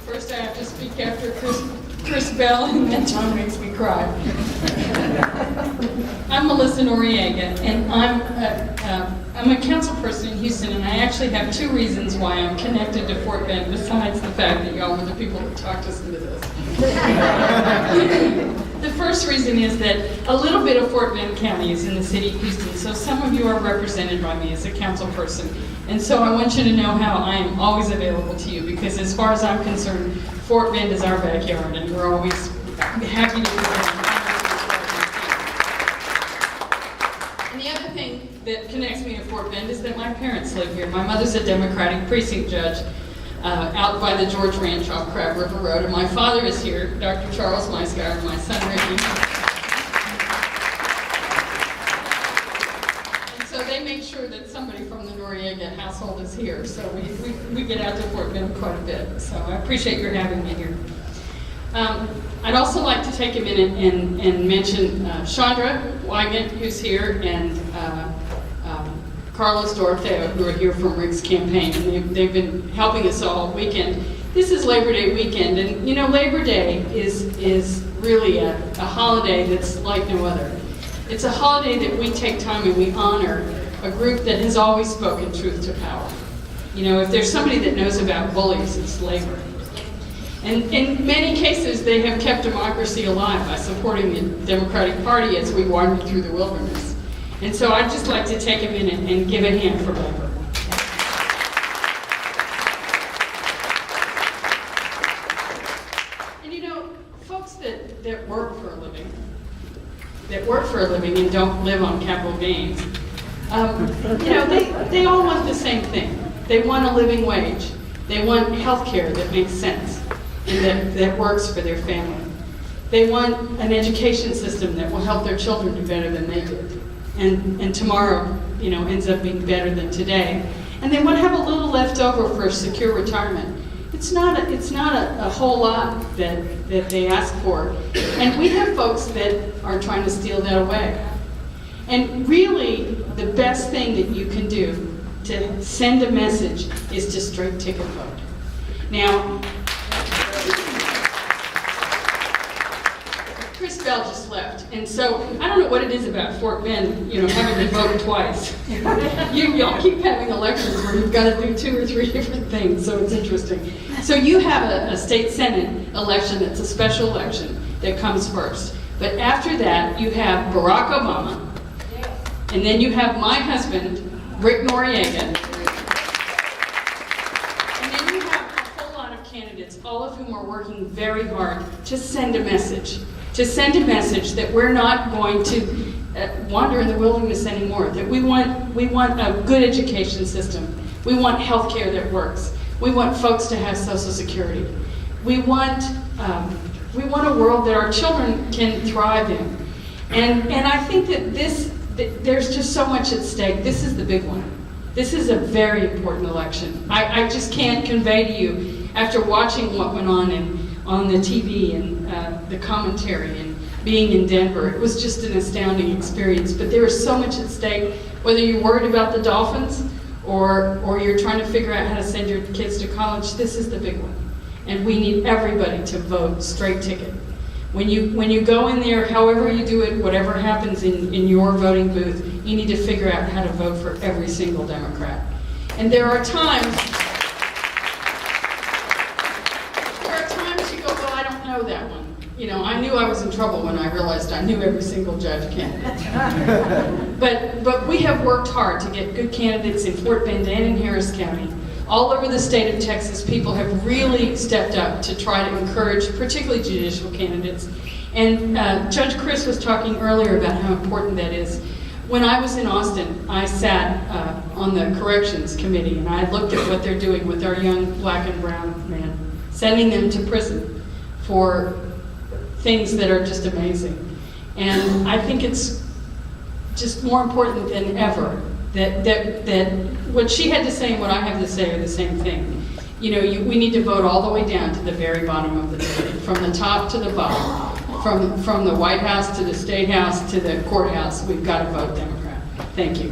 First I have to speak after Chris Bell, and then John makes me cry. I'm Melissa Noriega, and I'm a council person in Houston, and I actually have two reasons why I'm connected to Fort Bend, besides the fact that y'all were the people that talked us into this. The first reason is that a little bit of Fort Bend County is in the city of Houston, so some of you are represented by me as a council person. And so I want you to know how I am always available to you, because as far as I'm concerned, Fort Bend is our backyard, and we're always happy to present. And the other thing that connects me to Fort Bend is that my parents live here. My mother's a Democratic precinct judge out by the George Ranch off Crab River Road, and my father is here, Dr. Charles Meisgeier, and my son Ricky. And so they make sure that somebody from the Noriega household is here, so we get out to Fort Bend quite a bit. So I appreciate your having me here. I'd also like to take a minute and mention Chandra Wygant, who's here, and Carlos Doroteo, who are here from Rick's campaign, and they've been helping us all weekend. This is Labor Day weekend, and you know, Labor Day is really a holiday that's like no other. It's a holiday that we take time and we honor a group that has always spoken truth to power. You know, if there's somebody that knows about bullies, it's labor. And in many cases, they have kept democracy alive by supporting the Democratic Party as we wandered through the wilderness. And so I'd just like to take a minute and give a hand for labor. And you know, folks that work for a living, and don't live on capital gains, you know, they all want the same thing. They want a living wage. They want health care that makes sense and that works for their family. They want an education system that will help their children do better than they did. And tomorrow, you know, ends up being better than today. And they want to have a little left over for a secure retirement. It's not a whole lot that they ask for. And we have folks that are trying to steal that away. And really, the best thing that you can do to send a message is to straight ticket vote. Now, Chris Bell just left, and so I don't know what it is about Fort Bend, you know, having to vote twice. Y'all keep having elections where you've got to do 2 or 3 different things, so it's interesting. So you have a state senate election that's a special election that comes first. But after that, you have Barack Obama, and then you have my husband, Rick Noriega, and then you have a whole lot of candidates, all of whom are working very hard to send a message. To send a message that we're not going to wander in the wilderness anymore, that we want a good education system. We want health care that works. We want folks to have Social Security. We want a world that our children can thrive in. And I think that there's just so much at stake. This is the big one. This is a very important election. I just can't convey to you, after watching what went on the TV and the commentary and being in Denver, it was just an astounding experience. But there is so much at stake, whether you're worried about the Dolphins or you're trying to figure out how to send your kids to college. This is the big one. And we need everybody to vote straight ticket. When you go in there, however you do it, whatever happens in your voting booth, you need to figure out how to vote for every single Democrat. And there are times you go, well, I don't know that one. You know, I knew I was in trouble when I realized I knew every single judge candidate. But we have worked hard to get good candidates in Fort Bend and in Harris County. All over the state of Texas, people have really stepped up to try to encourage, particularly judicial candidates. And Judge Chris was talking earlier about how important that is. When I was in Austin, I sat on the corrections committee, and I looked at what they're doing with our young black and brown men, sending them to prison for things that are just amazing. And I think it's just more important than ever that what she had to say and what I have to say are the same thing. You know, we need to vote all the way down to the very bottom of the ticket, from the top to the bottom, from the White House to the State House to the courthouse. We've got to vote Democrat. Thank you.